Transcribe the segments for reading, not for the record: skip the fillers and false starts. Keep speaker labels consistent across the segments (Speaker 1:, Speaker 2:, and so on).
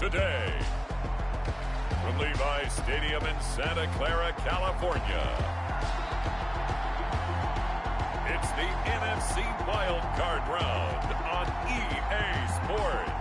Speaker 1: today. From Levi's Stadium in Santa Clara, California, it's the NFC Wild Card Round on EA Sports.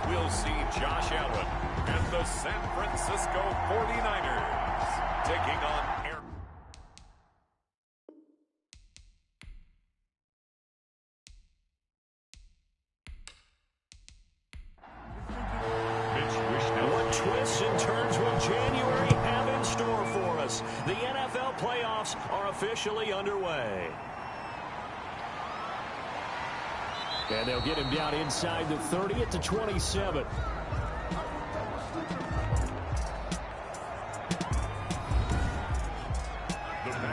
Speaker 1: We'll see Josh Allen and the San Francisco 49ers taking on Aaron.
Speaker 2: What twists and turns will January have in store for us? The NFL playoffs are officially underway. And they'll get him down inside the 30 at the 27.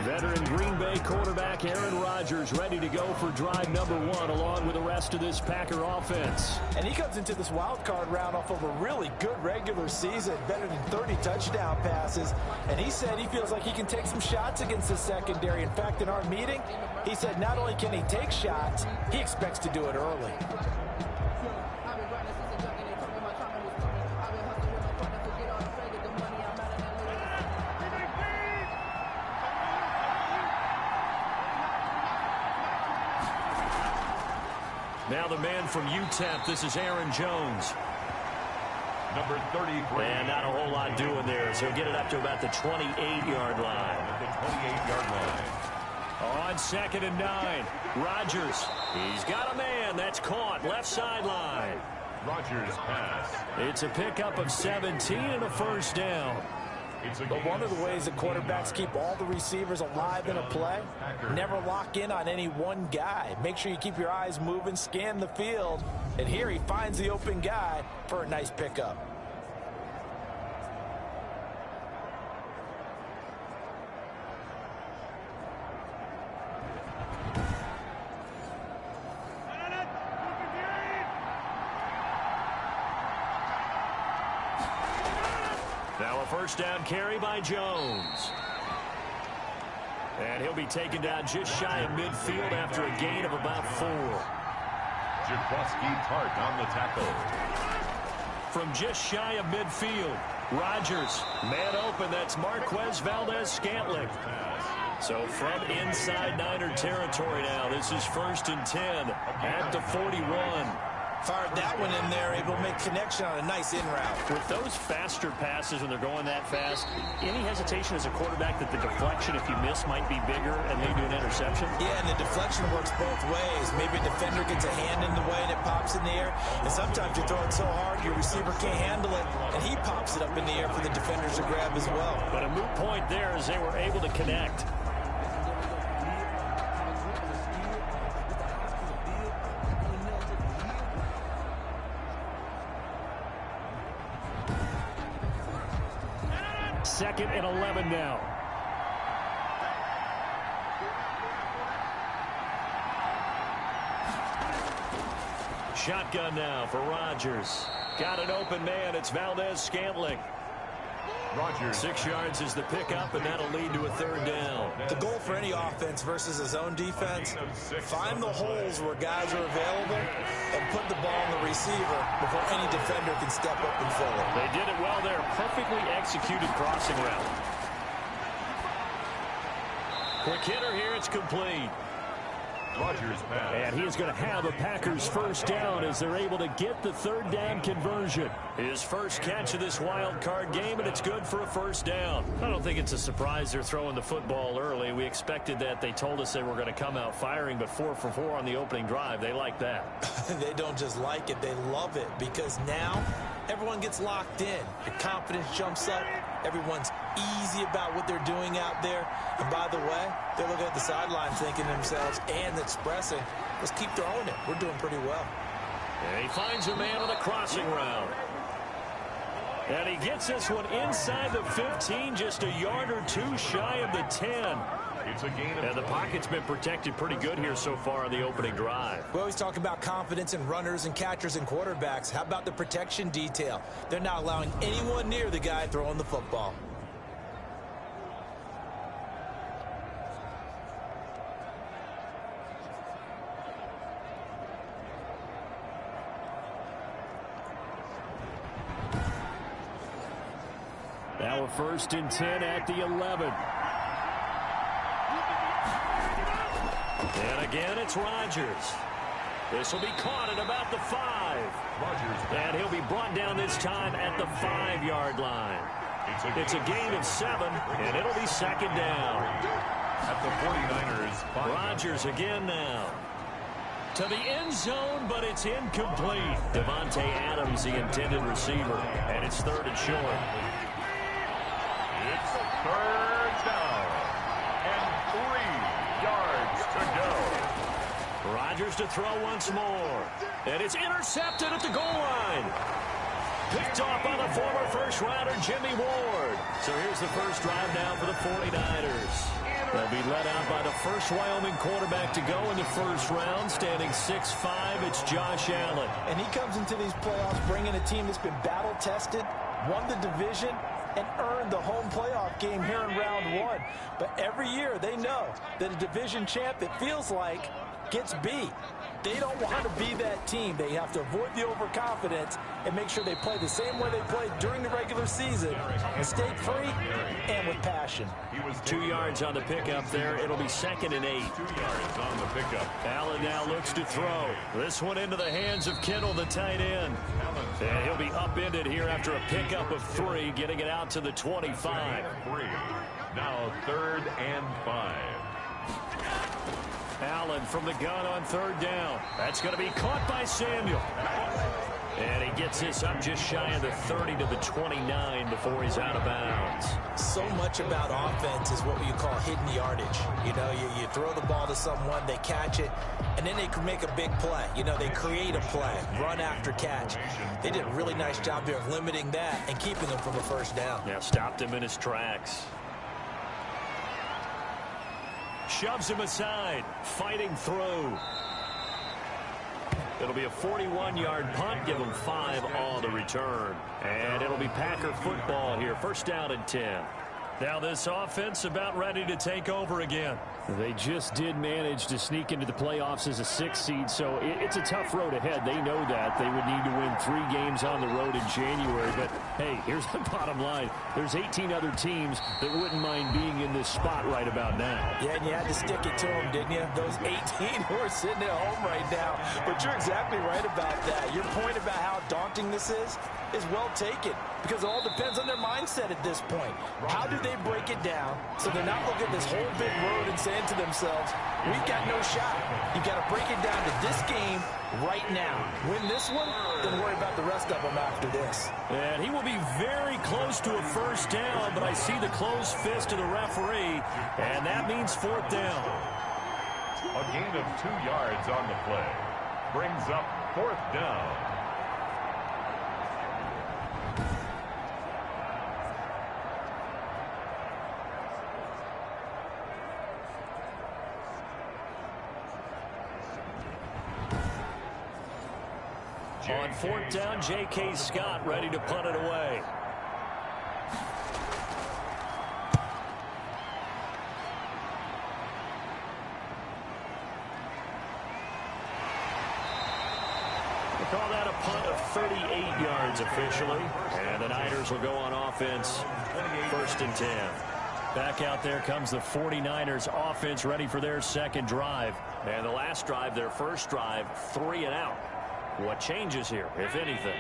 Speaker 2: Veteran Green Bay quarterback Aaron Rodgers ready to go for drive number 1 along with the rest of this Packer offense.
Speaker 3: And he comes into this wild card round off of a really good regular season, better than 30 touchdown passes. And he said he feels like he can take some shots against the secondary. In fact, in our meeting, he said not only can he take shots, he expects to do it early.
Speaker 2: Now the man from UTEP, this is Aaron Jones.
Speaker 1: Number 33.
Speaker 2: And not a whole lot doing there, so he'll get it up to about the 28-yard line.
Speaker 1: At the 28-yard line.
Speaker 2: On 2nd and 9, Rodgers. He's got a man. That's caught. Left sideline.
Speaker 1: Rodgers pass.
Speaker 2: It's a pickup of 17 and a first down.
Speaker 3: But one of the ways that quarterbacks keep all the receivers alive in a play, never lock in on any one guy. Make sure you keep your eyes moving, scan the field. And here he finds the open guy for a nice pickup.
Speaker 2: Now a first down carry by Jones. And he'll be taken down just shy of midfield after a gain of about 4.
Speaker 1: Jaquaski Tart on the tackle.
Speaker 2: From just shy of midfield, Rodgers, man open, that's Marquez Valdez-Scantling. So from inside Niner territory now, this is 1st and 10 at the 41.
Speaker 3: Fired that one in there, able to make connection on a nice in route.
Speaker 2: With those faster passes when they're going that fast, any hesitation as a quarterback that the deflection, if you miss, might be bigger and lead to an interception?
Speaker 3: Yeah, and the deflection works both ways. Maybe a defender gets a hand in the way and it pops in the air. And sometimes you throw it so hard your receiver can't handle it, and he pops it up in the air for the defenders to grab as well.
Speaker 2: But a moot point there as they were able to connect. Second and 11 now. Shotgun now for Rodgers. Got an open man. It's Valdez-Scantling.
Speaker 1: Rodgers.
Speaker 2: 6 yards is the pickup, and that'll lead to a 3rd down.
Speaker 3: The goal for any offense versus a zone defense, find the holes where guys are available and put the ball on the receiver before any defender can step up and fill it.
Speaker 2: They did it well there. Perfectly executed crossing route. Quick hitter here. It's complete.
Speaker 1: Rodgers pass.
Speaker 2: And he is going to have a Packers first down as they're able to get the 3rd down conversion. His first catch of this wild card game, and it's good for a first down. I don't think it's a surprise they're throwing the football early. We expected that. They told us they were going to come out firing, but 4 for 4 on the opening drive. They like that.
Speaker 3: They don't just like it, they love it, because now everyone gets locked in. The confidence jumps up. Everyone's easy about what they're doing out there. And by the way, they're looking at the sideline thinking to themselves and expressing, let's keep throwing it. We're doing pretty well.
Speaker 2: And he finds a man on a crossing route. And he gets this one inside the 15, just a yard or two shy of the 10.
Speaker 1: It's a gain of
Speaker 2: and the pocket's been protected pretty good here so far on the opening drive.
Speaker 3: We always talk about confidence in runners and catchers and quarterbacks. How about the protection detail? They're not allowing anyone near the guy throwing the football.
Speaker 2: Now a 1st and 10 at the 11. And again, it's Rodgers. This will be caught at about the 5. And he'll be brought down this time at the 5-yard line. It's a gain of 7, and it'll be 2nd down.
Speaker 1: At the 49ers.
Speaker 2: Rodgers again now. To the end zone, but it's incomplete. Devontae Adams, the intended receiver. And it's 3rd and short.
Speaker 1: It's 3rd down. And 3 yards to go.
Speaker 2: Rodgers to throw once more. And it's intercepted at the goal line. Picked off by the former first-rounder Jimmy Ward. So here's the first drive now for the 49ers. They'll be led out by the first Wyoming quarterback to go in the first round, standing 6'5". It's Josh Allen.
Speaker 3: And he comes into these playoffs bringing a team that's been battle-tested, won the division, and earned the home playoff game here in round 1. But every year they know that a division champ, it feels like, gets beat. They don't want to be that team. They have to avoid the overconfidence and make sure they play the same way they played during the regular season, mistake-free and with passion.
Speaker 2: 2 yards on the pickup there. It'll be 2nd and 8.
Speaker 1: 2 yards on the pickup.
Speaker 2: Allen now looks to throw. This one into the hands of Kittle, the tight end. And he'll be upended here after a pickup of 3, getting it out to the 25.
Speaker 1: 3. Now 3rd and 5.
Speaker 2: Allen from the gun on 3rd down. That's going to be caught by Samuel. And he gets this up just shy of the 30 to the 29 before he's out of bounds.
Speaker 3: So much about offense is what you call hidden yardage. You know, you throw the ball to someone, they catch it, and then they can make a big play. You know, they create a play, run after catch. They did a really nice job there of limiting that and keeping them from a first down.
Speaker 2: Yeah, stopped him in his tracks. Shoves him aside, fighting through. It'll be a 41-yard punt, give him 5 on the return. And it'll be Packer football here, 1st down and 10. Now this offense about ready to take over again. They just did manage to sneak into the playoffs as a 6th seed, so it's a tough road ahead. They know that. They would need to win 3 games on the road in January. But, hey, here's the bottom line. There's 18 other teams that wouldn't mind being in this spot right about now.
Speaker 3: Yeah, and you had to stick it to them, didn't you? Those 18 who are sitting at home right now. But you're exactly right about that. Your point about how daunting this is well taken, because it all depends on their mindset at this point. How do they break it down so they're not looking at this whole big road and saying to themselves, we've got no shot. You've got to break it down to this game right now. Win this one, then worry about the rest of them after this.
Speaker 2: And he will be very close to a first down, but I see the closed fist of the referee, and that means 4th down.
Speaker 1: A gain of 2 yards on the play. Brings up 4th down.
Speaker 2: On 4th down, J.K. Scott ready to punt it away. We'll call that a punt of 38 yards officially. And the Niners will go on offense, 1st and 10. Back out there comes the 49ers offense ready for their 2nd drive. And the last drive, their first drive, 3 and out. What changes here, if anything?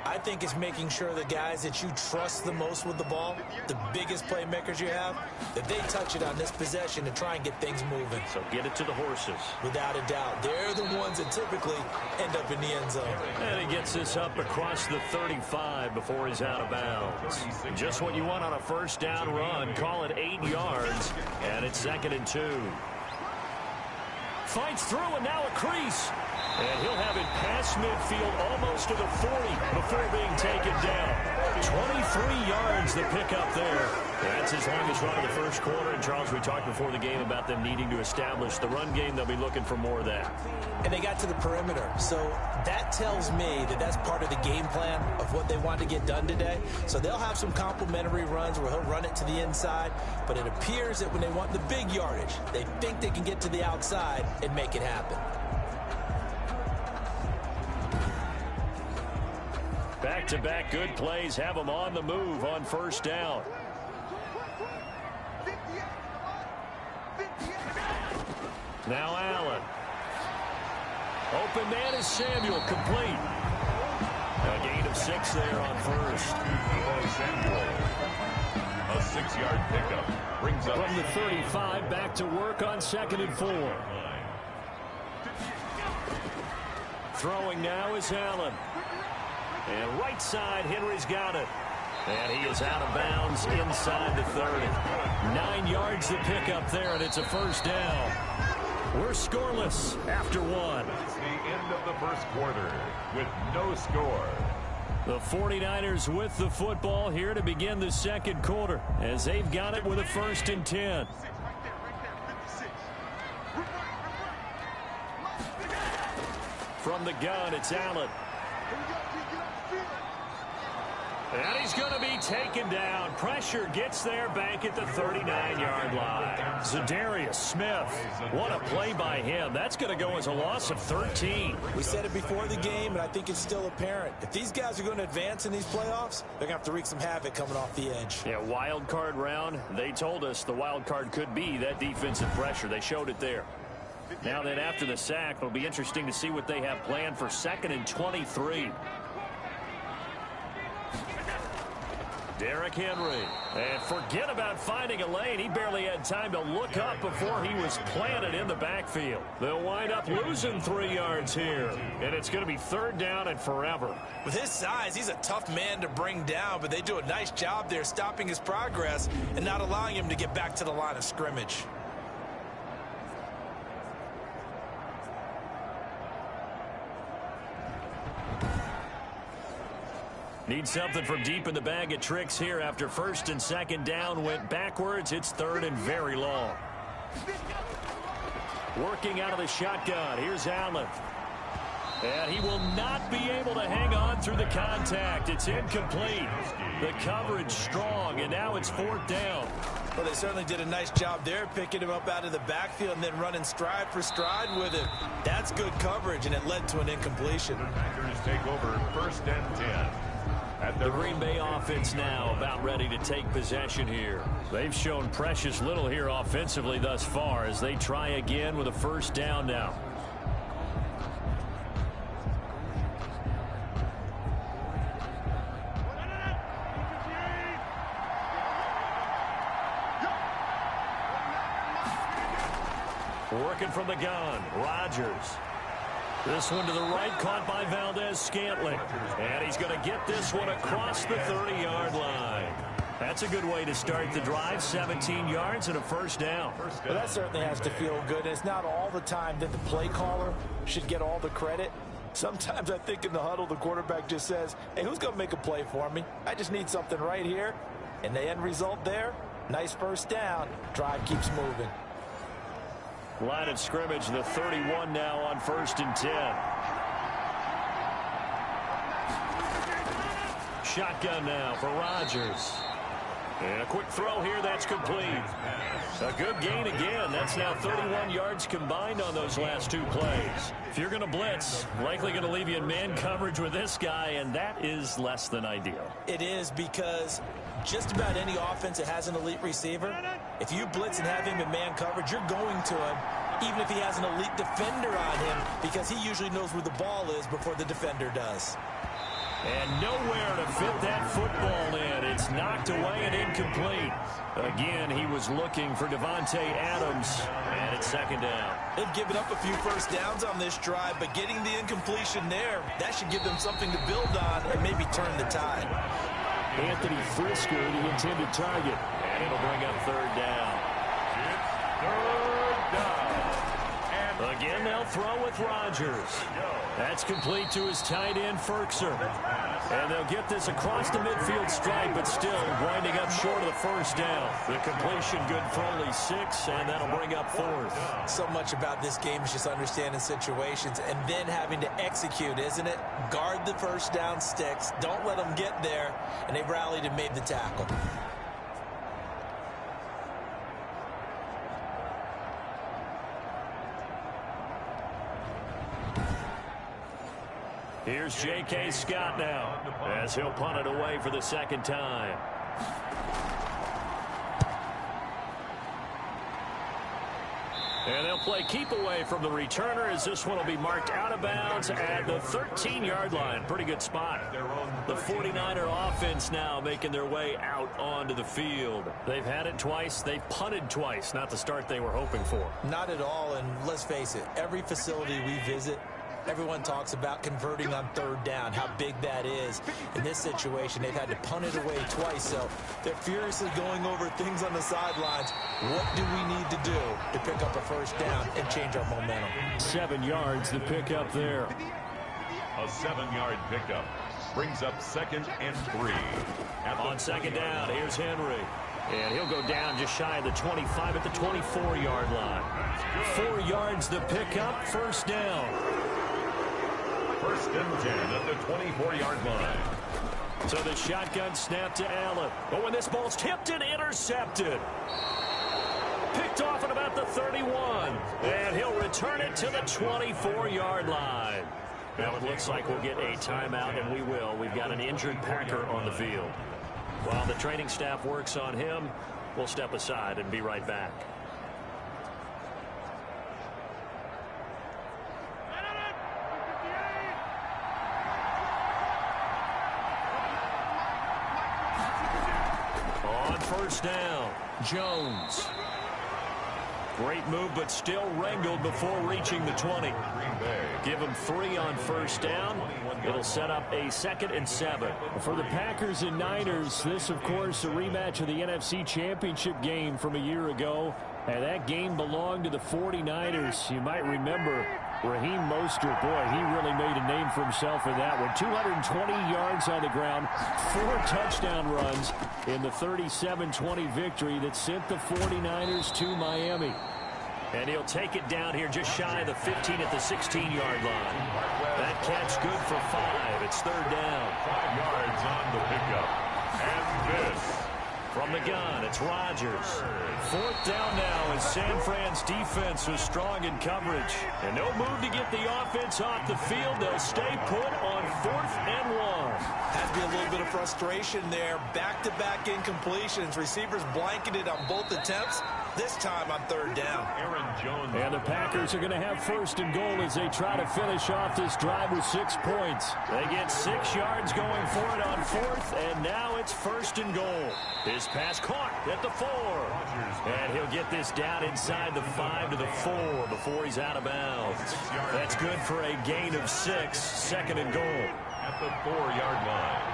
Speaker 3: I think it's making sure the guys that you trust the most with the ball, the biggest playmakers you have, that they touch it on this possession to try and get things moving.
Speaker 2: So get it to the horses.
Speaker 3: Without a doubt. They're the ones that typically end up in the end zone.
Speaker 2: And he gets this up across the 35 before he's out of bounds. Just what you want on a first down run. Call it 8 yards, and it's 2nd and 2. Fights through, and now a crease. And he'll have it past midfield almost to the 40 before being taken down. 23 yards the pickup there. That's his longest run of the first quarter. And, Charles, we talked before the game about them needing to establish the run game. They'll be looking for more of that.
Speaker 3: And they got to the perimeter. So that tells me that that's part of the game plan of what they want to get done today. So they'll have some complementary runs where he'll run it to the inside. But it appears that when they want the big yardage, they think they can get to the outside and make it happen.
Speaker 2: Back-to-back good plays have them on the move on first down. Now Allen. Open man is Samuel, complete. A gain of 6 there on first.
Speaker 1: Samuel. A 6-yard pickup brings up
Speaker 2: from the 35 back to work on 2nd and 4. Throwing now is Allen. And right side, Henry's got it. And he is out of bounds inside the 30. 9 yards to pick up there, and it's a first down. We're scoreless after 1.
Speaker 1: It's the end of the first quarter with no score.
Speaker 2: The 49ers with the football here to begin the second quarter as they've got it with a 1st and 10. From the gun, it's Allen. And he's going to be taken down. Pressure gets there back at the 39-yard line. Zadarius Smith. What a play by him. That's going to go as a loss of 13.
Speaker 3: We said it before the game, and I think it's still apparent. If these guys are going to advance in these playoffs, they're going to have to wreak some havoc coming off the edge.
Speaker 2: Yeah, wild card round. They told us the wild card could be that defensive pressure. They showed it there. Now then, after the sack, it'll be interesting to see what they have planned for 2nd and 23. Derrick Henry. And forget about finding a lane. He barely had time to look up before he was planted in the backfield. They'll wind up losing 3 yards here. And it's going to be 3rd down and forever.
Speaker 3: With his size, he's a tough man to bring down, but they do a nice job there stopping his progress and not allowing him to get back to the line of scrimmage.
Speaker 2: Need something from deep in the bag of tricks here after 1st and 2nd down went backwards. It's 3rd and very long. Working out of the shotgun. Here's Allen. And he will not be able to hang on through the contact. It's incomplete. The coverage strong, and now it's 4th down.
Speaker 3: Well, they certainly did a nice job there, picking him up out of the backfield and then running stride for stride with him. That's good coverage, and it led to an incompletion.
Speaker 1: Packers take over 1st and 10.
Speaker 2: The Green Bay offense now about ready to take possession here. They've shown precious little here offensively thus far as they try again with a 1st down now. Working from the gun, Rodgers. This one to the right, caught by Valdez-Scantling. And he's going to get this one across the 30-yard line. That's a good way to start the drive, 17 yards and a 1st down.
Speaker 3: Well, that certainly has to feel good. It's not all the time that the play caller should get all the credit. Sometimes I think in the huddle, the quarterback just says, hey, who's going to make a play for me? I just need something right here. And the end result there, nice 1st down. Drive keeps moving.
Speaker 2: Line of scrimmage, the 31 now on 1st and 10. Shotgun now for Rodgers. And a quick throw here, that's complete. A good gain again. That's now 31 yards combined on those last 2 plays. If you're going to blitz, likely going to leave you in man coverage with this guy, and that is less than ideal.
Speaker 3: It is, because just about any offense that has an elite receiver, if you blitz and have him in man coverage, you're going to him, even if he has an elite defender on him, because he usually knows where the ball is before the defender does.
Speaker 2: And nowhere to fit that football in. It's knocked away and incomplete. Again, he was looking for Devontae Adams, and it's 2nd down.
Speaker 3: They've given up a few 1st downs on this drive, but getting the incompletion there, that should give them something to build on and maybe turn the tide.
Speaker 2: Anthony Frisker, the intended target, and it'll bring up 3rd down.
Speaker 1: It's 3rd down.
Speaker 2: A Again, they'll throw with Rodgers. That's complete to his tight end, Ferkser. And they'll get this across the midfield stripe, but still winding up short of the first down. The completion good for only 6, and that'll bring up 4th.
Speaker 3: So much about this game is just understanding situations and then having to execute, isn't it? Guard the first down sticks. Don't let them get there. And they rallied and made the tackle.
Speaker 2: Here's J.K. Scott now as he'll punt it away for the second time. And they'll play keep away from the returner as this one will be marked out of bounds at the 13-yard line. Pretty good spot. The 49er offense now making their way out onto the field. They've had it twice. They've punted twice. Not the start they were hoping for.
Speaker 3: Not at all, and let's face it, every facility we visit, everyone talks about converting on third down, how big that is. In this situation, they've had to punt it away twice, so they're furiously going over things on the sidelines. What do we need to do to pick up a first down and change our momentum?
Speaker 2: 7 yards to pick up there.
Speaker 1: A 7-yard pickup brings up 2nd and 3.
Speaker 2: On second down, here's Henry. And he'll go down just shy of the 25 at the 24-yard line. 4 yards to pick up, first down.
Speaker 1: 1st and 10 at the 24-yard line.
Speaker 2: So the shotgun snap to Allen. But when this ball's tipped and intercepted. Picked off at about the 31. And he'll return it to the 24-yard line. Now it looks like we'll get a timeout, and we will. We've got an injured Packer on the field. While the training staff works on him, we'll step aside and be right back. On first down, Jones. Great move, but still wrangled before reaching the 20. Give him 3 on first down. It'll set up a 2nd and 7.
Speaker 4: For the Packers and Niners, this, of course, a rematch of the NFC Championship game from a year ago. And that game belonged to the 49ers. You might remember Raheem Mostert. Boy, he really made a name for himself in that one. 220 yards on the ground, 4 touchdown runs in the 37-20 victory that sent the 49ers to Miami.
Speaker 2: And he'll take it down here just shy of the 15 at the 16-yard line. That catch good for 5. It's third down.
Speaker 1: 5 yards on the pickup. And this.
Speaker 2: From the gun, it's Rodgers. 4th down now as San Fran's defense was strong in coverage. And no move to get the offense off the field. They'll stay put on 4th and 1.
Speaker 3: Has to be a little bit of frustration there. Back-to-back incompletions. Receivers blanketed on both attempts. This time on third down.
Speaker 1: Aaron Jones.
Speaker 4: And the Packers are going to have 1st and goal as they try to finish off this drive with 6 points.
Speaker 2: They get 6 yards going for it on 4th, and now it's 1st and goal. His pass caught at the 4. And he'll get this down inside the 5 to the 4 before he's out of bounds. That's good for a gain of 6, 2nd and goal.
Speaker 1: At the 4-yard line.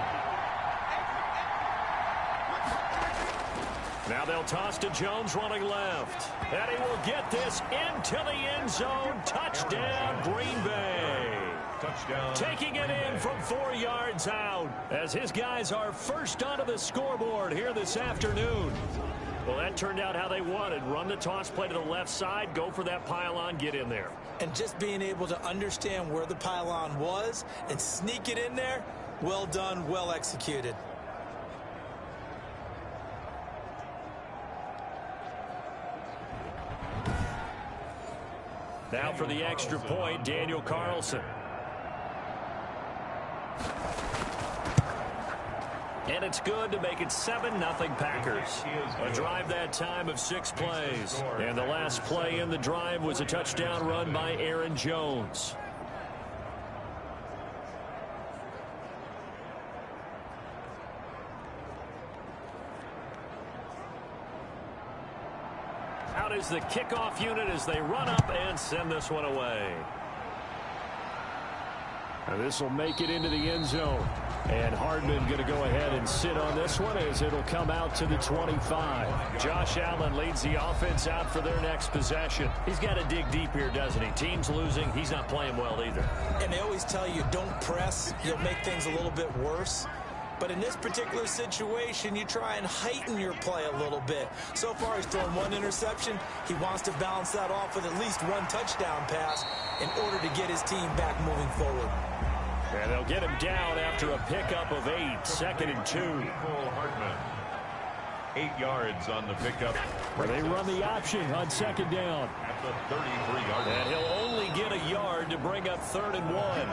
Speaker 2: Now they'll toss to Jones running left. And he will get this into the end zone. Touchdown, Green Bay.
Speaker 1: Touchdown.
Speaker 2: Taking it in from 4 yards out as his guys are first onto the scoreboard here this afternoon. Well, that turned out how they wanted. Run the toss play to the left side, go for that pylon, get in there.
Speaker 3: And just being able to understand where the pylon was and sneak it in there, well done, well executed.
Speaker 2: Now for the extra point, Daniel Carlson. And it's good to make it 7-0 Packers. A drive that time of 6 plays. And the last play in the drive was a touchdown run by Aaron Jones. Out is the kickoff unit as they run up and send this one away.
Speaker 4: And this will make it into the end zone. And Hardman going to go ahead and sit on this one as it'll come out to the 25.
Speaker 2: Josh Allen leads the offense out for their next possession. He's got to dig deep here, doesn't he? Team's losing. He's not playing well either.
Speaker 3: And they always tell you, don't press. You'll make things a little bit worse. But in this particular situation, you try and heighten your play a little bit. So far, he's thrown one interception. He wants to balance that off with at least one touchdown pass in order to get his team back moving forward.
Speaker 2: And they'll get him down after a pickup of 8, 2nd and 2.
Speaker 1: Hardman, 8 yards on the pickup.
Speaker 4: They run the option on 2nd down.
Speaker 1: At the 33-yard line.
Speaker 2: And he'll only get a yard to bring up 3rd and 1.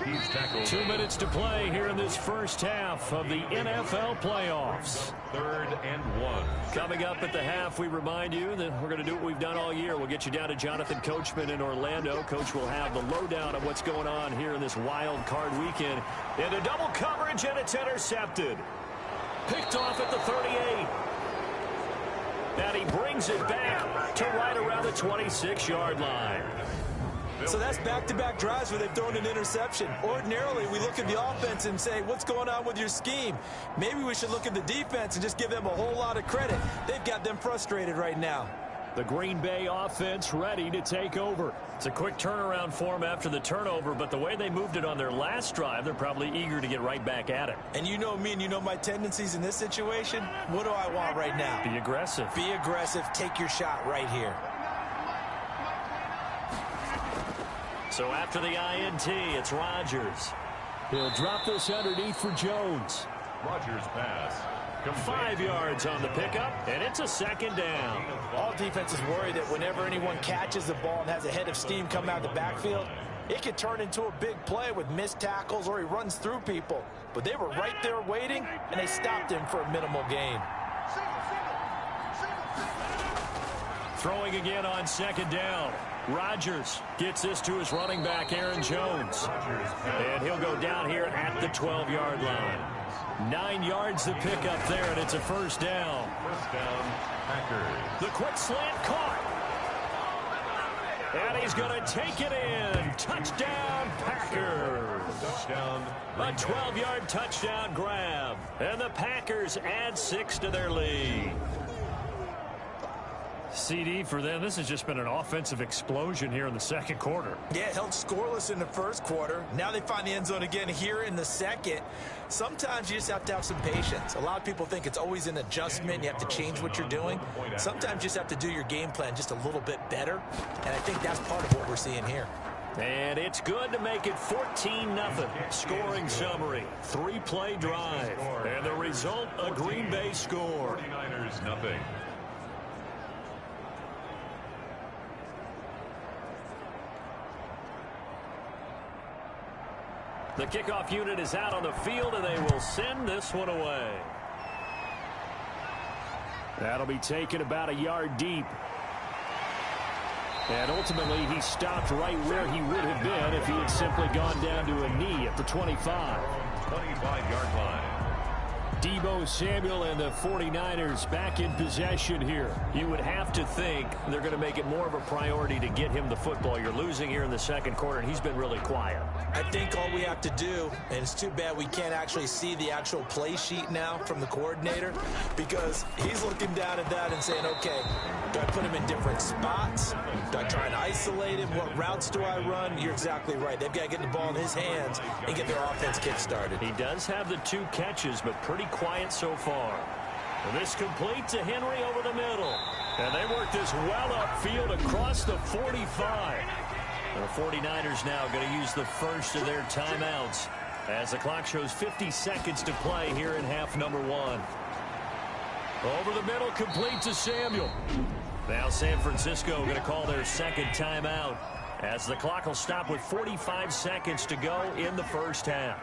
Speaker 1: He's tackled.
Speaker 2: 2 minutes to play here in this first half of the NFL playoffs.
Speaker 1: 3rd and 1.
Speaker 2: Coming up at the half, we remind you that we're going to do what we've done all year. We'll get you down to Jonathan Coachman in Orlando. Coach will have the lowdown of what's going on here in this wild card weekend. Into double coverage, and it's intercepted. Picked off at the 38. And he brings it back to right around the 26-yard line.
Speaker 3: So that's back-to-back drives where they've thrown an interception. Ordinarily, we look at the offense and say, what's going on with your scheme? Maybe we should look at the defense and just give them a whole lot of credit. They've got them frustrated right now.
Speaker 4: The Green Bay offense ready to take over.
Speaker 2: It's a quick turnaround for them after the turnover, but the way they moved it on their last drive, they're probably eager to get right back at it.
Speaker 3: And you know me and you know my tendencies in this situation. What do I want right now?
Speaker 2: Be aggressive.
Speaker 3: Be aggressive. Take your shot right here.
Speaker 2: So after the INT, it's Rodgers.
Speaker 4: He'll drop this underneath for Jones.
Speaker 1: Rodgers pass.
Speaker 2: 5 yards on the pickup, and it's a 2nd down.
Speaker 3: All defenses worry that whenever anyone catches the ball and has a head of steam come out of the backfield, it could turn into a big play with missed tackles or he runs through people. But they were right there waiting, and they stopped him for a minimal gain.
Speaker 2: Throwing again on 2nd down. Rodgers gets this to his running back, Aaron Jones. And he'll go down here at the 12-yard line. 9 yards to pick up there, and it's a 1st down.
Speaker 1: 1st down, Packers.
Speaker 2: The quick slant caught. And he's going to take it in. Touchdown, Packers.
Speaker 1: Touchdown.
Speaker 2: A 12-yard touchdown grab. And the Packers add 6 to their lead. CD for them, this has just been an offensive explosion here in the 2nd quarter.
Speaker 3: Yeah, held scoreless in the 1st quarter. Now they find the end zone again here in the 2nd. Sometimes you just have to have some patience. A lot of people think it's always an adjustment. You have to change what you're doing. Sometimes you just have to do your game plan just a little bit better. And I think that's part of what we're seeing here.
Speaker 2: And it's good to make it 14-0. Scoring summary, 3-play drive. And the result, a Green Bay score.
Speaker 1: 49ers nothing.
Speaker 2: The kickoff unit is out on the field, and they will send this one away.
Speaker 4: That'll be taken about a yard deep. And ultimately, he stopped right where he would have been if he had simply gone down to a knee at the 25.
Speaker 1: 25-yard line.
Speaker 4: Deebo Samuel and the 49ers back in possession here.
Speaker 2: You would have to think they're going to make it more of a priority to get him the football. You're losing here in the 2nd quarter, and he's been really quiet.
Speaker 3: I think all we have to do, and it's too bad we can't actually see the actual play sheet now from the coordinator, because he's looking down at that and saying, okay, do I put him in different spots? Do I try and isolate him? What routes do I run? You're exactly right. They've got to get the ball in his hands and get their offense kick-started.
Speaker 2: He does have the 2 catches, but pretty quiet so far. And this complete to Henry over the middle. And they work this well upfield across the 45. And the 49ers now going to use the first of their timeouts as the clock shows 50 seconds to play here in half number 1. Over the middle, complete to Samuel. Now San Francisco going to call their 2nd timeout as the clock will stop with 45 seconds to go in the first half.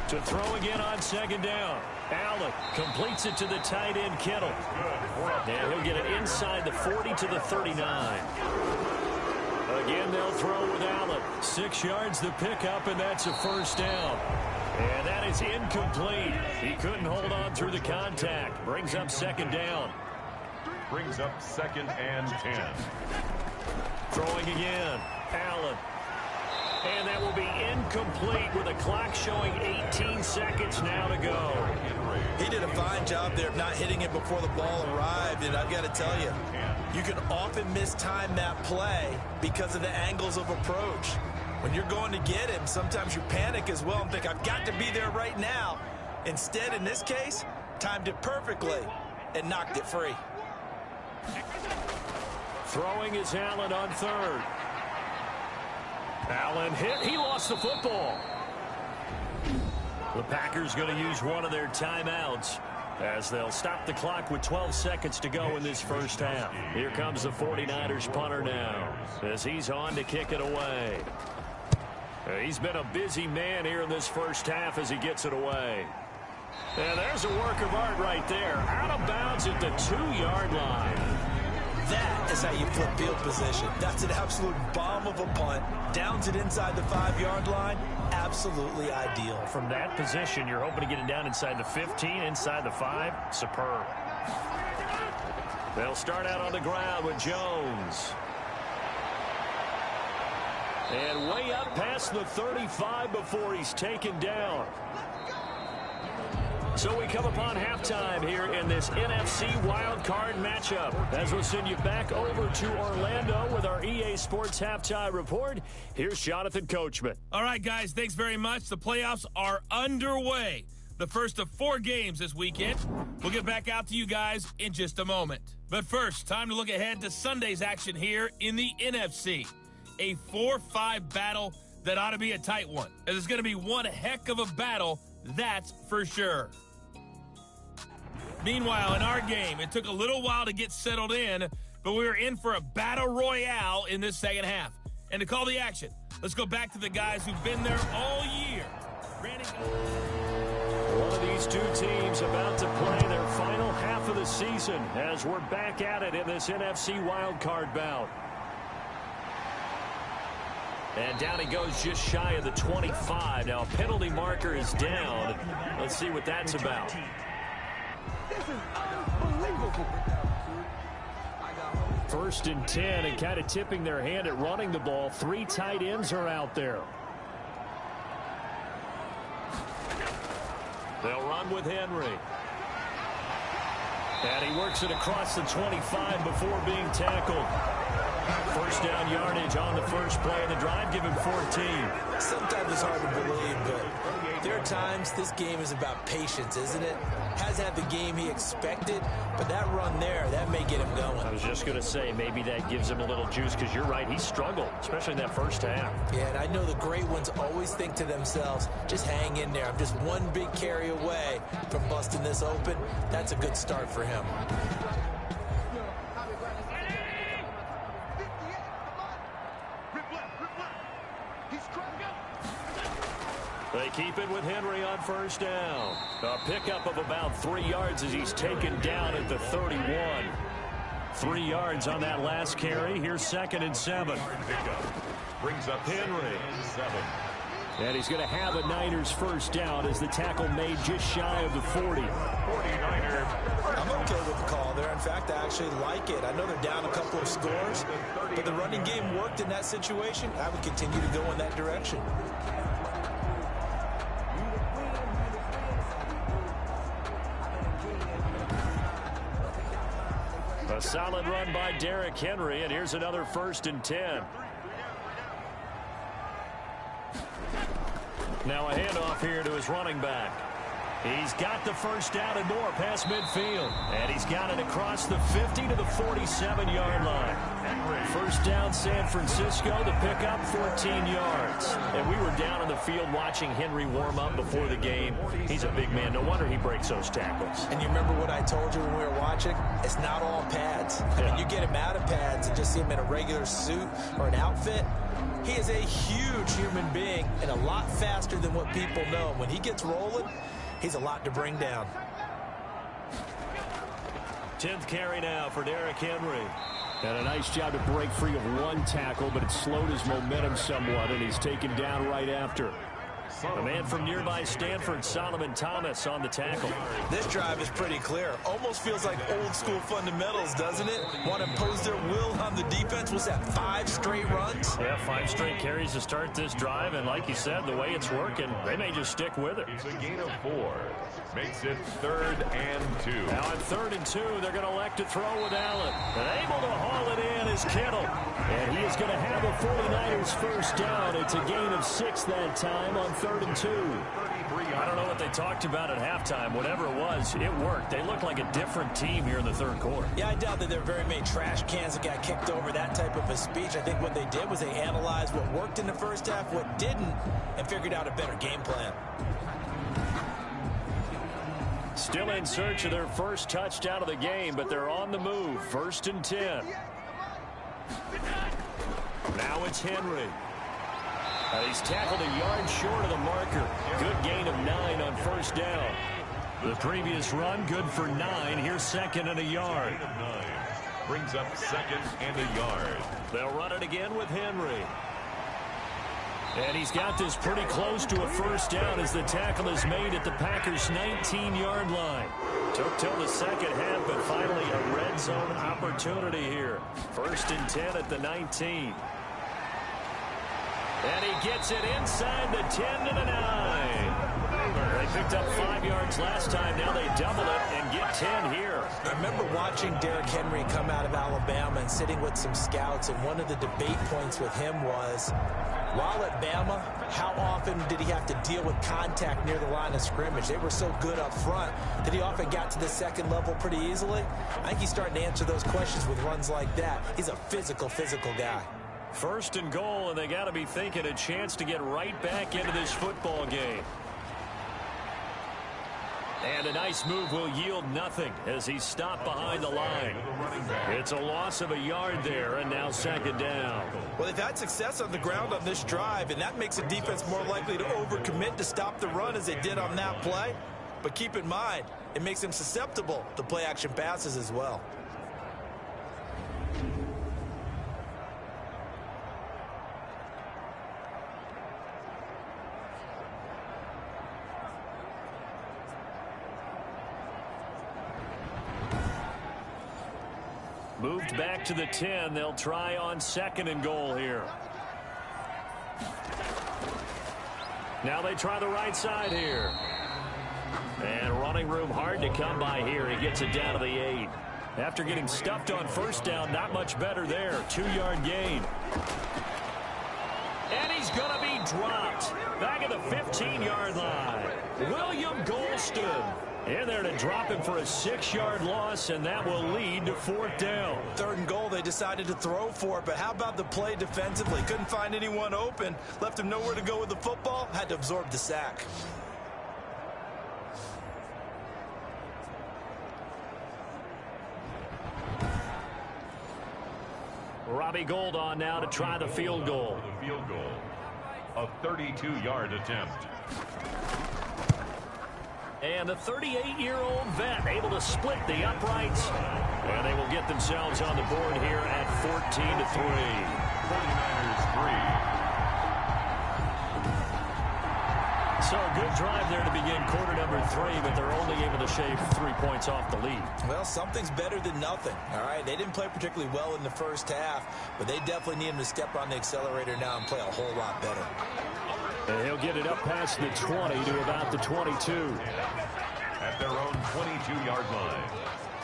Speaker 2: To throw again on 2nd down. Allen completes it to the tight end, Kittle. And he'll get it inside the 40 to the 39. Again, they'll throw with Allen. 6 yards the pickup, and that's a 1st down. And that is incomplete. He couldn't hold on through the contact. Brings up 2nd down.
Speaker 1: Brings up 2nd and 10.
Speaker 2: Throwing again. Allen. And that will be incomplete with a clock showing 18 seconds now to go.
Speaker 3: He did a fine job there of not hitting it before the ball arrived, and I've got to tell you, you can often mistime that play because of the angles of approach. When you're going to get him, sometimes you panic as well and think, I've got to be there right now. Instead, in this case, timed it perfectly and knocked it free.
Speaker 2: Throwing is Allen on third. Allen hit. He lost the football. The Packers going to use one of their timeouts as they'll stop the clock with 12 seconds to go in this first half. Here comes the 49ers punter now as he's on to kick it away. He's been a busy man here in this first half as he gets it away. And there's a work of art right there. Out of bounds at the 2-yard line.
Speaker 3: That is how you flip field position. That's an absolute bomb of a punt. Downs it inside the 5-yard line. Absolutely ideal.
Speaker 2: From that position, you're hoping to get it down inside the 15, inside the 5. Superb. They'll start out on the ground with Jones. And way up past the 35 before he's taken down. So we come upon halftime here in this NFC wildcard matchup. As we'll send you back over to Orlando with our EA Sports Halftime Report. Here's Jonathan Coachman.
Speaker 5: All right, guys, thanks very much. The playoffs are underway. The first of 4 games this weekend. We'll get back out to you guys in just a moment. But first, time to look ahead to Sunday's action here in the NFC. A 4-5 battle that ought to be a tight one. And it's going to be one heck of a battle, that's for sure. Meanwhile, in our game, it took a little while to get settled in, but we were in for a battle royale in this second half. And to call the action, let's go back to the guys who've been there all year.
Speaker 2: One of these two teams about to play their final half of the season as we're back at it in this NFC wildcard bout. And down he goes just shy of the 25. Now a penalty marker is down. Let's see what that's about.
Speaker 6: This is unbelievable.
Speaker 4: First and 10 and kind of tipping their hand at running the ball. 3 tight ends are out there.
Speaker 2: They'll run with Henry. And he works it across the 25 before being tackled. First down yardage on the first play of the drive. Give him 14.
Speaker 3: Sometimes it's hard to believe, but there are times this game is about patience, isn't it? Hasn't had the game he expected, but that run there, that may get him going.
Speaker 2: I was just going to say, maybe that gives him a little juice because you're right, he struggled, especially in that first half.
Speaker 3: Yeah, and I know the great ones always think to themselves, just hang in there. I'm just one big carry away from busting this open. That's a good start for him.
Speaker 2: They keep it with Henry on first down. A pickup of about 3 yards as he's taken down at the 31. 3 yards on that last carry. Here's 2nd and 7.
Speaker 1: Brings up Henry. 7.
Speaker 4: And he's going to have a Niners first down as the tackle made just shy of the 40.
Speaker 1: 49er.
Speaker 3: I'm okay with the call there. In fact, I actually like it. I know they're down a couple of scores, but the running game worked in that situation. I would continue to go in that direction.
Speaker 2: A solid run by Derrick Henry, and here's another 1st and 10. Now a handoff here to his running back. He's got the first down and more past midfield. And he's got it across the 50 to the 47-yard line. First down, San Francisco. The pickup, 14 yards. And we were down on the field watching Henry warm up before the game. He's a big man. No wonder he breaks those tackles.
Speaker 3: And you remember what I told you when we were watching? It's not all pads. I mean, you get him out of pads and just see him in a regular suit or an outfit. He is a huge human being and a lot faster than what people know. When he gets rolling, he's a lot to bring down.
Speaker 2: 10th carry now for Derrick Henry.
Speaker 4: And a nice job to break free of one tackle, but it slowed his momentum somewhat, and he's taken down right after.
Speaker 2: The man from nearby Stanford, Solomon Thomas, on the tackle.
Speaker 3: This drive is pretty clear. Almost feels like old school fundamentals, doesn't it? Want to impose their will on the defense. Was that 5 straight runs?
Speaker 2: Yeah, 5 straight carries to start this drive, and like you said, the way it's working, they may just stick with it.
Speaker 1: It's a gain of 4. Makes it 3rd and 2.
Speaker 2: Now on 3rd and 2, they're going to elect to throw with Allen. And able to haul it in is Kittle. And he is going to have a 49ers first down. It's a gain of 6 that time on 3rd and 2. I don't know what they talked about at halftime. Whatever it was, it worked. They look like a different team here in the 3rd quarter.
Speaker 3: Yeah, I doubt that there were very many trash cans that got kicked over, that type of a speech. I think what they did was they analyzed what worked in the first half, what didn't, and figured out a better game plan.
Speaker 2: Still in search of their first touchdown of the game, but they're on the move. 1st and 10. Now it's Henry. He's tackled a yard short of the marker. Good gain of 9 on 1st down. The previous run, good for 9. Here's 2nd and a yard.
Speaker 1: Brings up 2nd and a yard.
Speaker 2: They'll run it again with Henry. And he's got this pretty close to a first down as the tackle is made at the Packers' 19-yard line. Took till the second half, but finally a red zone opportunity here. 1st and 10 at the 19. And he gets it inside the 10 to the 9. They picked up 5 yards last time. Now they double it and get 10 here.
Speaker 3: I remember watching Derrick Henry come out of Alabama and sitting with some scouts, and one of the debate points with him was, while at Bama, how often did he have to deal with contact near the line of scrimmage? They were so good up front that he often got to the second level pretty easily. I think he's starting to answer those questions with runs like that. He's a physical guy.
Speaker 2: 1st and goal, and they got to be thinking a chance to get right back into this football game. And a nice move will yield nothing as he's stopped behind the line. It's a loss of a yard there, and now 2nd down.
Speaker 3: Well, they've had success on the ground on this drive, and that makes the defense more likely to overcommit to stop the run as they did on that play. But keep in mind, it makes them susceptible to play-action passes as well.
Speaker 2: Moved back to the 10. They'll try on 2nd and goal here. Now they try the right side here. And running room hard to come by here. He gets it down to the 8. After getting stuffed on 1st down, not much better there. 2-yard gain. And he's going to be dropped. Back at the 15-yard line. William Golston in there to drop him for a 6-yard loss, and that will lead to 4th down.
Speaker 3: 3rd and goal, they decided to throw for it, but how about the play defensively? Couldn't find anyone open, left him nowhere to go with the football, had to absorb the sack.
Speaker 2: Robbie Gould on now to try the field goal.
Speaker 1: The field goal, a 32-yard attempt.
Speaker 2: And the 38-year-old vet able to split the uprights. And they will get themselves on the board here at 14-3.
Speaker 1: 49ers 3.
Speaker 2: So a good drive there to begin quarter number 3, but they're only able to shave 3 points off the lead.
Speaker 3: Well, something's better than nothing, all right? They didn't play particularly well in the first half, but they definitely need him to step on the accelerator now and play a whole lot better.
Speaker 2: And he'll get it up past the 20 to about the 22.
Speaker 1: At their own 22-yard line.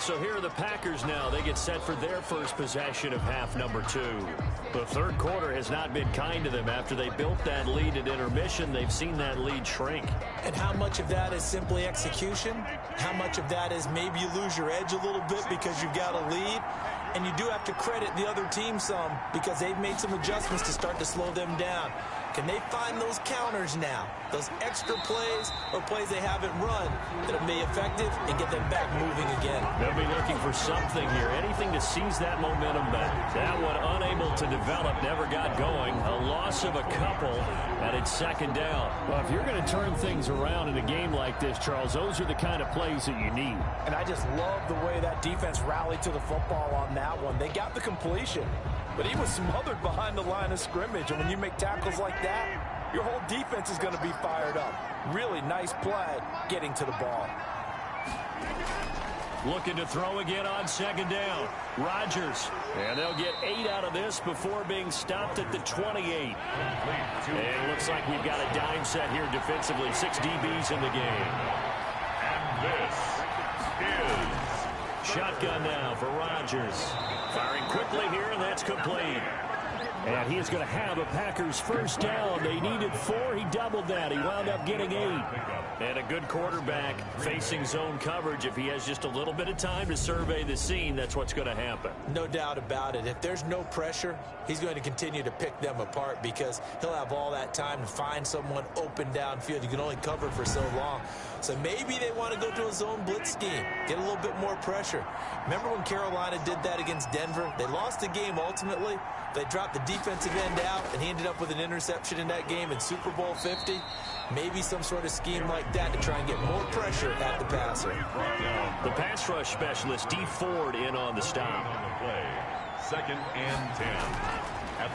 Speaker 2: So here are the Packers now. They get set for their first possession of half number 2. The 3rd quarter has not been kind to them. After they built that lead at intermission, they've seen that lead shrink.
Speaker 3: And how much of that is simply execution? How much of that is maybe you lose your edge a little bit because you've got a lead? And you do have to credit the other team some because they've made some adjustments to start to slow them down. Can they find those counters now, those extra plays or plays they haven't run that will be effective and get them back moving again?
Speaker 2: They'll be looking for something here, anything to seize that momentum back. That one unable to develop, never got going. A loss of a couple, and it's 2nd down.
Speaker 4: Well, if you're going to turn things around in a game like this, Charles, those are the kind of plays that you need.
Speaker 7: And I just love the way that defense rallied to the football on that one. They got the completion, but he was smothered behind the line of scrimmage. And when you make tackles like that, your whole defense is going to be fired up. Really nice play getting to the ball.
Speaker 4: Looking to throw again on second down. Rodgers. And they'll get 8 out of this before being stopped at the 28. And it looks like we've got a dime set here defensively. 6 DBs in the game.
Speaker 1: And this is
Speaker 4: shotgun now for Rodgers. Firing quickly here, and that's complete. And he is going to have a Packers first down. They needed 4. He doubled that. He wound up getting 8. And a good quarterback facing zone coverage. If he has just a little bit of time to survey the scene, that's what's going to happen.
Speaker 3: No doubt about it. If there's no pressure, he's going to continue to pick them apart because he'll have all that time to find someone open downfield. You can only cover for so long. So maybe they want to go to a zone blitz scheme, get a little bit more pressure. Remember when Carolina did that against Denver? They lost the game ultimately. They dropped the defensive end out, and he ended up with an interception in that game in Super Bowl 50. Maybe some sort of scheme like that to try and get more pressure at the passer.
Speaker 4: The pass rush specialist, D. Ford, in on the stop.
Speaker 1: Second and 10.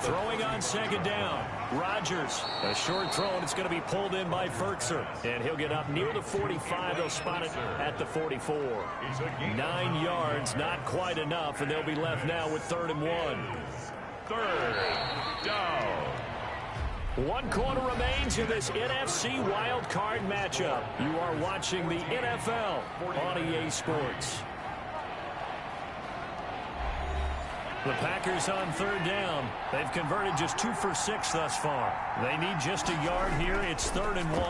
Speaker 4: Throwing on second down. Rodgers. A short throw, and it's going to be pulled in by Fertzer. And he'll get up near the 45. They'll spot it at the 44. 9 yards, not quite enough, and they'll be left now with 3rd and 1.
Speaker 1: Third down.
Speaker 4: 1 quarter remains in this NFC wild card matchup. You are watching the NFL on EA Sports. The Packers on 3rd down. They've converted just 2 for 6 thus far. They need just a yard here. It's 3rd and 1.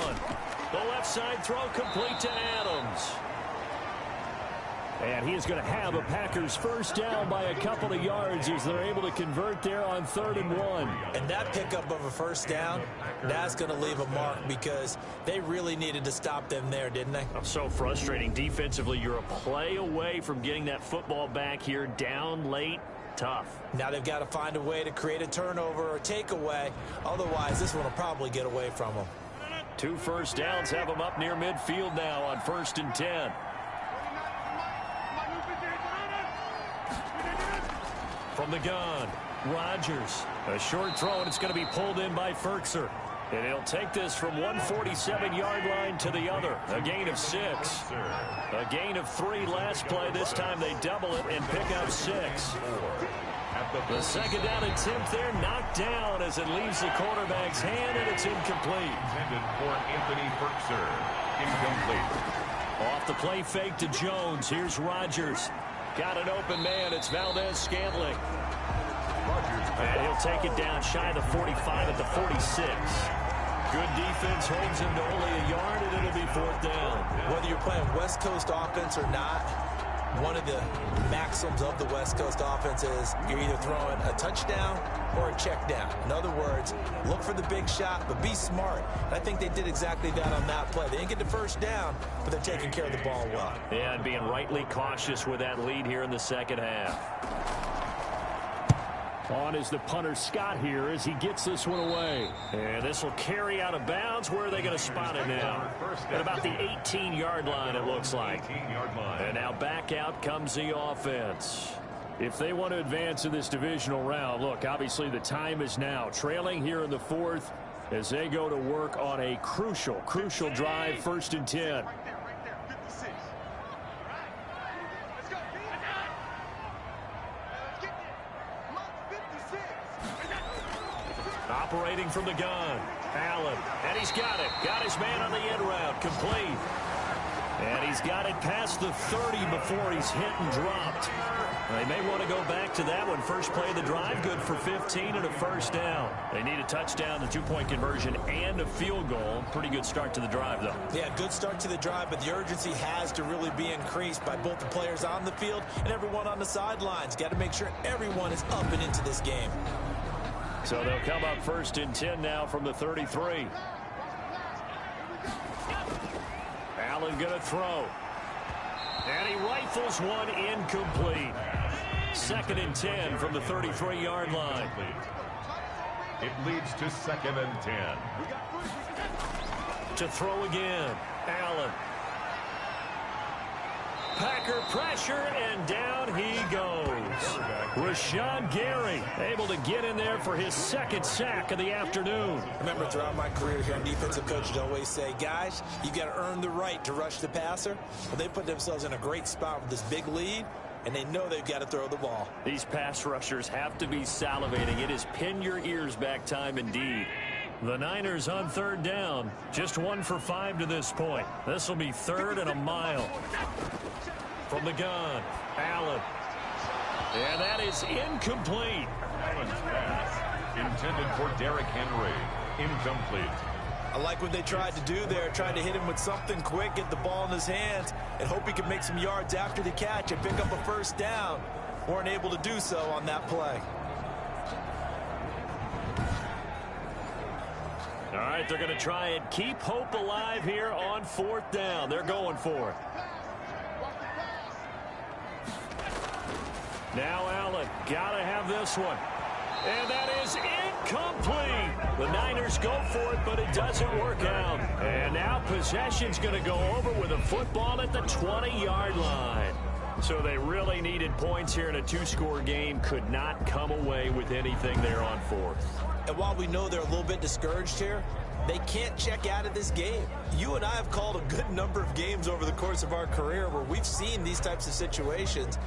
Speaker 4: The left side throw complete to Adams. And he is going to have a Packers first down by a couple of yards as they're able to convert there on 3rd and 1.
Speaker 3: And that pickup of a first down, that's going to leave a mark because they really needed to stop them there, didn't they?
Speaker 4: So frustrating. Defensively, you're a play away from getting that football back here down late. Tough.
Speaker 3: Now they've got to find a way to create a turnover or takeaway. Otherwise, this one will probably get away from them.
Speaker 4: 2 first downs have them up near midfield now on 1st and 10. From the gun, Rodgers. A short throw, and it's going to be pulled in by Fertzer. And he'll take this from 147-yard line to the other. A gain of 6. A gain of 3 last play. This time they double it and pick up 6. The second down attempt there knocked down as it leaves the quarterback's hand, and it's incomplete.
Speaker 1: Intended for Anthony Fertzer. Incomplete.
Speaker 4: Off the play fake to Jones. Here's Rodgers. Got an open man. It's Valdez-Scantling. And he'll take it down shy of the 45 at the 46. Good defense holds him to only a yard, and it'll be 4th down.
Speaker 3: Whether you're playing West Coast offense or not, one of the maxims of the West Coast offense is you're either throwing a touchdown or a check down. In other words, look for the big shot, but be smart. And I think they did exactly that on that play. They didn't get the first down, but they're taking care of the ball well.
Speaker 4: Yeah, and being rightly cautious with that lead here in the second half. On is the punter Scott here as he gets this one away. And this will carry out of bounds. Where are they going to spot it now? At about the 18-yard line, it looks like. And now back out comes the offense. If they want to advance in this divisional round, look, obviously the time is now. Trailing here in the 4th as they go to work on a crucial drive, 1st and 10. Operating from the gun, Allen, and he's got it. Got his man on the end route, complete. And he's got it past the 30 before he's hit and dropped. They may want to go back to that one. First play of the drive, good for 15 and a first down. They need a touchdown, the 2-point conversion, and a field goal. Pretty good start to the drive, though.
Speaker 3: Yeah, good start to the drive, but the urgency has to really be increased by both the players on the field and everyone on the sidelines. Got to make sure everyone is up and into this game.
Speaker 4: So they'll come up 1st and 10 now from the 33. Allen going to throw. And he rifles one incomplete. 2nd and 10 from the 33-yard line.
Speaker 1: It leads to 2nd and 10.
Speaker 4: To throw again. Allen. Packer pressure, and down he goes. Rashawn Gary able to get in there for his second sack of the afternoon.
Speaker 3: I remember throughout my career here, defensive coaches always say, guys, you got to earn the right to rush the passer. Well, they put themselves in a great spot with this big lead, and they know they've got to throw the ball.
Speaker 4: These pass rushers have to be salivating. It is pin your ears back time indeed. The Niners on third down. Just 1 for 5 to this point. This will be third and a mile. From the gun, Allen. And that is incomplete.
Speaker 1: Allen's pass intended for Derrick Henry. Incomplete.
Speaker 3: I like what they tried to do there. Tried to hit him with something quick, get the ball in his hands, and hope he could make some yards after the catch and pick up a first down. Weren't able to do so on that play.
Speaker 4: All right, they're going to try and keep hope alive here on fourth down. They're going for it. Now Allen, got to have this one. And that is incomplete. The Niners go for it, but it doesn't work out. And now possession's going to go over with a football at the 20-yard line. So they really needed points here in a two-score game. Could not come away with anything there on fourth.
Speaker 3: And while we know they're a little bit discouraged here, they can't check out of this game. You and I have called a good number of games over the course of our career where we've seen these types of situations.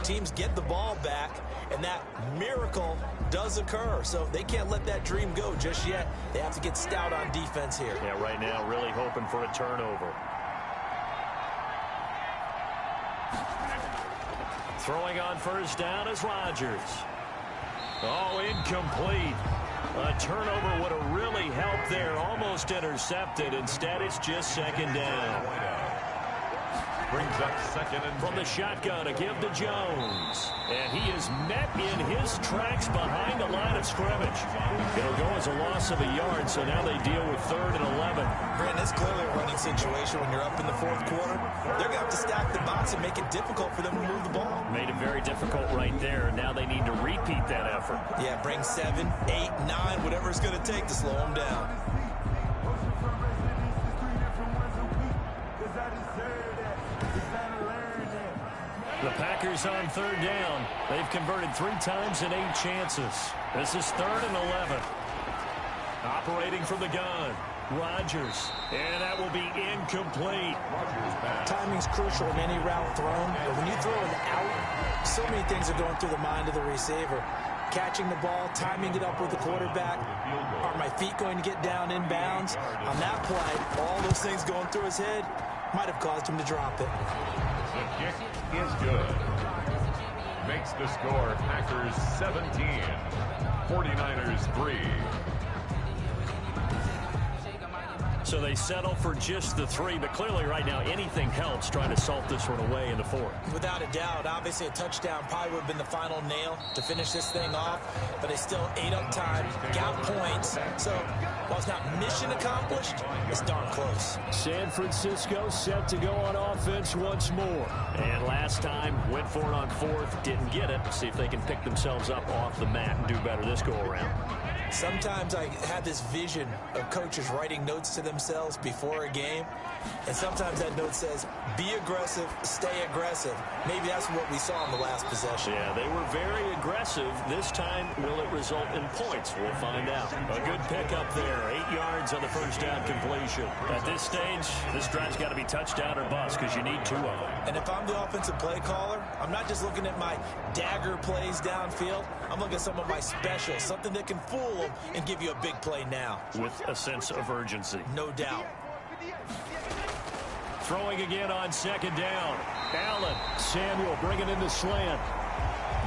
Speaker 3: Teams get the ball back, and that miracle does occur. So they can't let that dream go just yet. They have to get stout on defense here.
Speaker 4: Yeah, right now really hoping for a turnover. Throwing on first down is Rodgers. Oh, incomplete. A turnover would have really helped there. Almost intercepted. Instead, it's just second down.
Speaker 1: Brings up second and
Speaker 4: from the shotgun to give to Jones. And he is met in his tracks behind the line of scrimmage. It'll go as a loss of a yard, so now they deal with third and 11.
Speaker 3: Brandon, it's clearly a running situation when you're up in the fourth quarter. They're going to have to stack the box and make it difficult for them to move the ball.
Speaker 4: Made it very difficult right there, and now they need to repeat that effort.
Speaker 3: Yeah, bring 7, 8, 9, whatever it's going to take to slow them down.
Speaker 4: The Packers on third down. They've converted 3 times in 8 chances. This is third and 11. Operating from the gun, Rodgers. And that will be incomplete.
Speaker 7: Timing's crucial in any route thrown. But when you throw an out, so many things are going through the mind of the receiver. Catching the ball, timing it up with the quarterback. Are my feet going to get down in bounds? On that play, all those things going through his head might have caused him to drop it.
Speaker 1: the kick is good. Makes the score Packers 17, 49ers 3.
Speaker 4: So they settle for just the 3, but clearly right now anything helps trying to salt this one away in the 4th.
Speaker 3: Without a doubt, obviously a touchdown probably would have been the final nail to finish this thing off, but they still ate up time, got points. So while it's not mission accomplished, it's darn close.
Speaker 4: San Francisco set to go on offense once more. And last time went for it on 4th, didn't get it. See if they can pick themselves up off the mat and do better this go around.
Speaker 3: Sometimes I have this vision of coaches writing notes to themselves before a game, and sometimes that note says, be aggressive, stay aggressive. Maybe that's what we saw in the last possession.
Speaker 4: Yeah, they were very aggressive. This time, will it result in points? We'll find out. A good pickup there, 8 yards on the first down completion. At this stage, this drive's got to be touchdown or bust because you need 2 of them.
Speaker 3: And if I'm the offensive play caller, I'm not just looking at my dagger plays downfield. I'm looking at some of my specials, something that can fool them and give you a big play now.
Speaker 4: With a sense of urgency.
Speaker 3: No doubt.
Speaker 4: Throwing again on second down. Allen. Samuel bringing in the slant.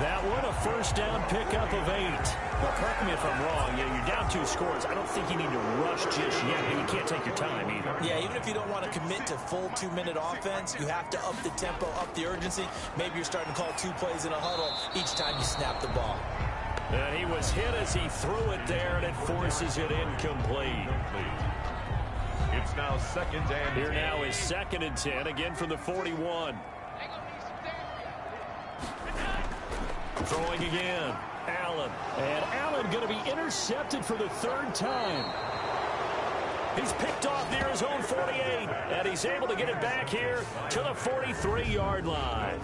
Speaker 4: That one a first down pickup of 8. Well, correct me if I'm wrong. Yeah, you're down 2 scores. I don't think you need to rush just yet. And you can't take your time either.
Speaker 3: Yeah, even if you don't want to commit to full 2-minute offense, you have to up the tempo, up the urgency. Maybe you're starting to call 2 plays in a huddle each time you snap the ball.
Speaker 4: And he was hit as he threw it there, and it forces it incomplete.
Speaker 1: It's now second and 10.
Speaker 4: Here now is 2nd and 10, again from the 41. Throwing again, Allen. And Allen going to be intercepted for the 3rd time. He's picked off near his own 48, and he's able to get it back here to the 43-yard line.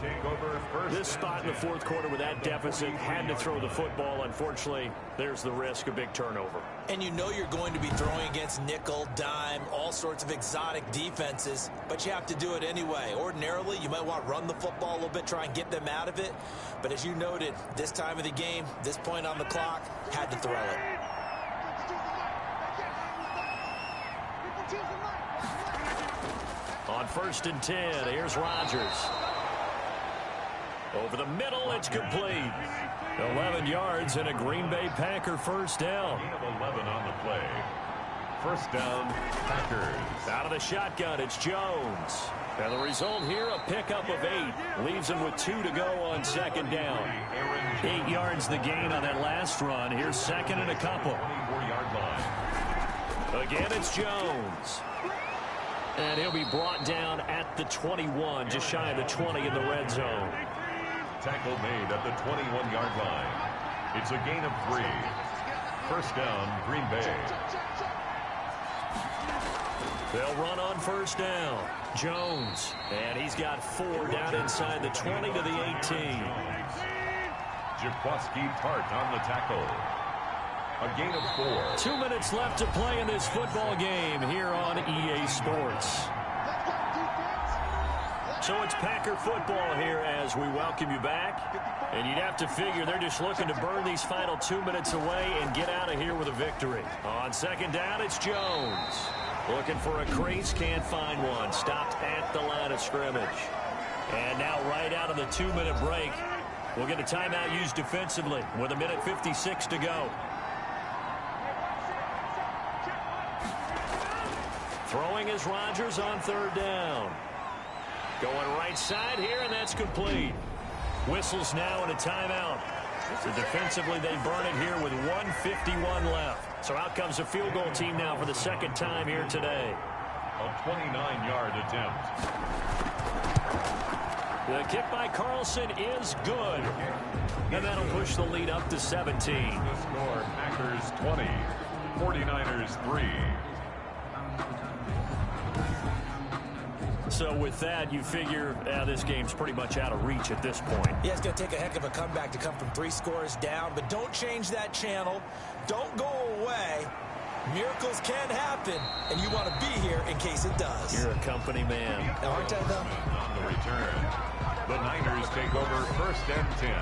Speaker 4: This spot in the fourth quarter with that deficit, had to throw the football. Unfortunately, there's the risk of big turnover.
Speaker 3: And you know you're going to be throwing against nickel, dime, all sorts of exotic defenses, but you have to do it anyway. Ordinarily, you might want to run the football a little bit, try and get them out of it. But as you noted, this time of the game, this point on the clock, had to throw it.
Speaker 4: On 1st and 10, here's Rodgers. Over the middle, it's complete. 11 yards and a Green Bay Packer first down.
Speaker 1: Gain of 11 on the play. First down, Packers.
Speaker 4: Out of the shotgun, it's Jones. And the result here, a pickup of 8. Leaves him with 2 to go on 2nd down. 8 yards the gain on that last run. Here's 2nd and a couple.
Speaker 1: 24-yard line.
Speaker 4: Again, it's Jones. And he'll be brought down at the 21, just shy of the 20 in the red zone.
Speaker 1: Tackle made at the 21-yard line. It's a gain of 3. First down, Green Bay.
Speaker 4: They'll run on first down. Jones. And he's got 4 down inside the 20 to the 18.
Speaker 1: Jaquaski Tart on the tackle. A gain of 4.
Speaker 4: 2 minutes left to play in this football game here on EA Sports. So it's Packer football here as we welcome you back. And you'd have to figure they're just looking to burn these final 2 minutes away and get out of here with a victory. On 2nd down, it's Jones. Looking for a crease, can't find one. Stopped at the line of scrimmage. And now right out of the 2-minute break, we'll get a timeout used defensively with 1:56 to go. Throwing is Rodgers on 3rd down. Going right side here, and that's complete. Whistles now and a timeout. So defensively, they burn it here with 1:51 left. So out comes a field goal team now for the 2nd time here today.
Speaker 1: A 29-yard attempt.
Speaker 4: The kick by Carlson is good. And that'll push the lead up to 17.
Speaker 1: The score, Packers 20, 49ers 3.
Speaker 4: So with that, you figure this game's pretty much out of reach at this point.
Speaker 3: Yeah, it's going to take a heck of a comeback to come from 3 scores down, but don't change that channel. Don't go away. Miracles can happen, and you want to be here in case it does.
Speaker 4: You're a company man.
Speaker 3: Now, aren't I, though?
Speaker 1: On the return, the Niners take over 1st and 10.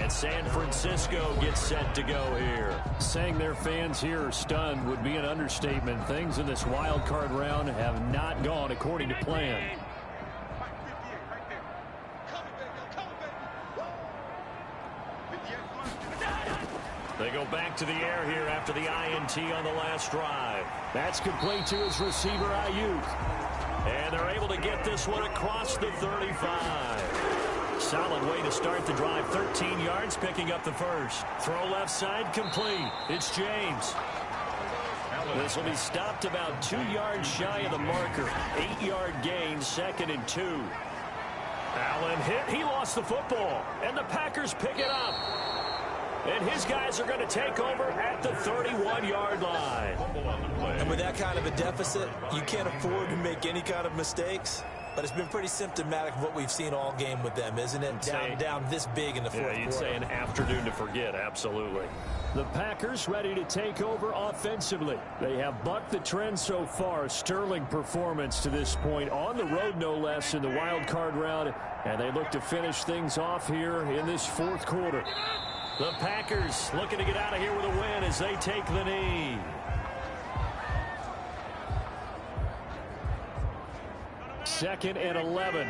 Speaker 4: And San Francisco gets set to go here.
Speaker 2: Saying their fans here are stunned would be an understatement. Things in this wild card round have not gone according to plan.
Speaker 4: They go back to the air here after the INT on the last drive.
Speaker 2: That's complete to his receiver, Ayuk.
Speaker 4: And they're able to get this one across the 35. Solid way to start the drive. 13 yards, picking up the first. Throw left side, complete. It's James. This will be stopped about 2 yards shy of the marker. 8-yard gain, 2nd and 2. Allen hit. He lost the football. And the Packers pick it up. And his guys are going to take over at the 31-yard line.
Speaker 3: And with that kind of a deficit, you can't afford to make any kind of mistakes. But it's been pretty symptomatic of what we've seen all game with them, isn't it? Down this big in the fourth quarter.
Speaker 4: You'd say an afternoon to forget, absolutely.
Speaker 2: The Packers ready to take over offensively. They have bucked the trend so far. Sterling performance to this point, on the road no less in the wild card round. And they look to finish things off here in this fourth quarter.
Speaker 4: The Packers looking to get out of here with a win as they take the knee.
Speaker 2: Second and 11.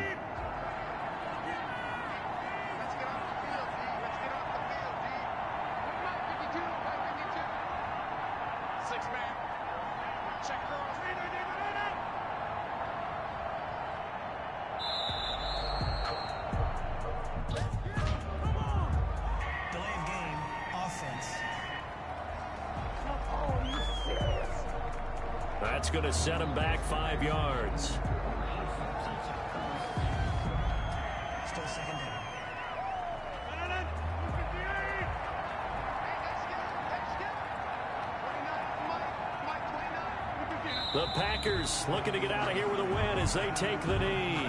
Speaker 8: Delayed game, offense.
Speaker 4: That's going to set him back 5 yards.
Speaker 8: Still 2nd down.
Speaker 2: The Packers looking to get out of here with a win as they take the knee.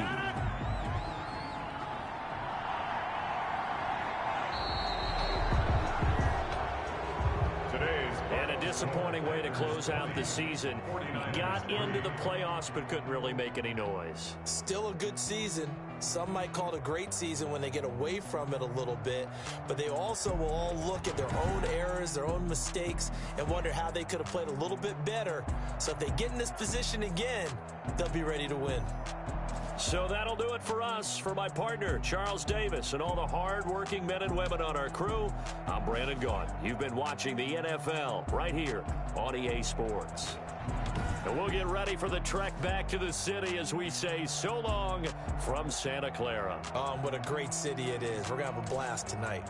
Speaker 2: And a disappointing way to close out the season. Got into the playoffs but couldn't really make any noise.
Speaker 3: Still a good season. Some might call it a great season when they get away from it a little bit, but they also will all look at their own errors, their own mistakes, and wonder how they could have played a little bit better. So if they get in this position again, they'll be ready to win.
Speaker 2: So that'll do it for us. For my partner, Charles Davis, and all the hard-working men and women on our crew, I'm Brandon Gaudin. You've been watching the NFL right here on EA Sports. And we'll get ready for the trek back to the city as we say so long from Santa Clara.
Speaker 3: What a great city it is. We're going to have a blast tonight.